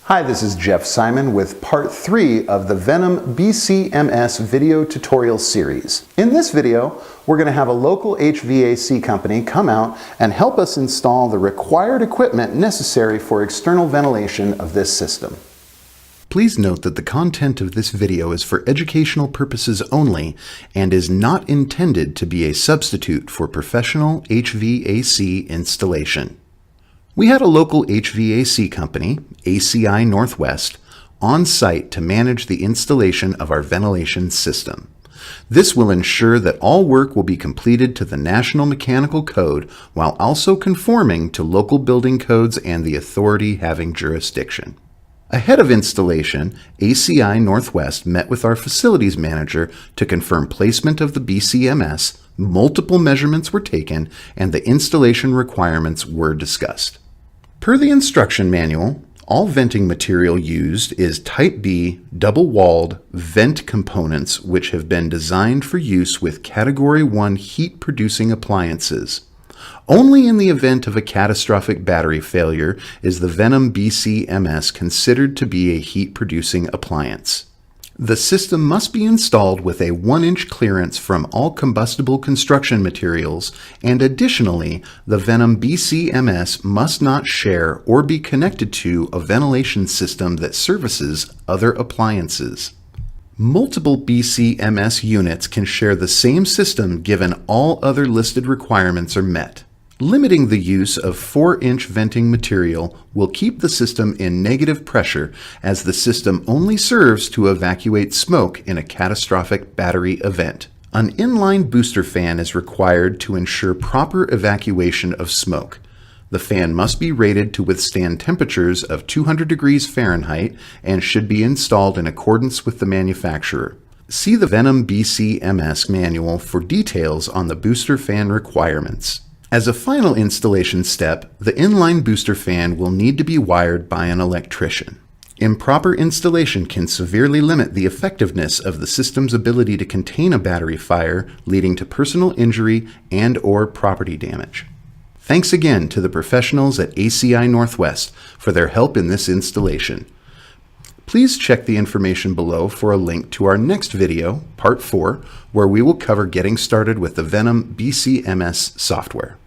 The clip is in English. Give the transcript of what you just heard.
Hi, this is Jeff Simon with part 3 of the Venom BCMS video tutorial series. In this video, we're going to have a local HVAC company come out and help us install the required equipment necessary for external ventilation of this system. Please note that the content of this video is for educational purposes only and is not intended to be a substitute for professional HVAC installation. We had a local HVAC company, ACI Northwest, on site to manage the installation of our ventilation system. This will ensure that all work will be completed to the National Mechanical Code while also conforming to local building codes and the authority having jurisdiction. Ahead of installation, ACI Northwest met with our facilities manager to confirm placement of the BCMS, multiple measurements were taken, and the installation requirements were discussed. Per the instruction manual, all venting material used is Type B double-walled vent components which have been designed for use with Category 1 heat-producing appliances. Only in the event of a catastrophic battery failure is the Venom BCMS considered to be a heat-producing appliance. The system must be installed with a 1-inch clearance from all combustible construction materials, and additionally, the Venom BCMS must not share or be connected to a ventilation system that services other appliances. Multiple BCMS units can share the same system given all other listed requirements are met. Limiting the use of 4-inch venting material will keep the system in negative pressure, as the system only serves to evacuate smoke in a catastrophic battery event. An inline booster fan is required to ensure proper evacuation of smoke. The fan must be rated to withstand temperatures of 200 degrees Fahrenheit and should be installed in accordance with the manufacturer. See the Venom BCMS manual for details on the booster fan requirements. As a final installation step, the inline booster fan will need to be wired by an electrician. Improper installation can severely limit the effectiveness of the system's ability to contain a battery fire, leading to personal injury and/or property damage. Thanks again to the professionals at ACI Northwest for their help in this installation. Please check the information below for a link to our next video, Part 4, where we will cover getting started with the Venom BCMS software.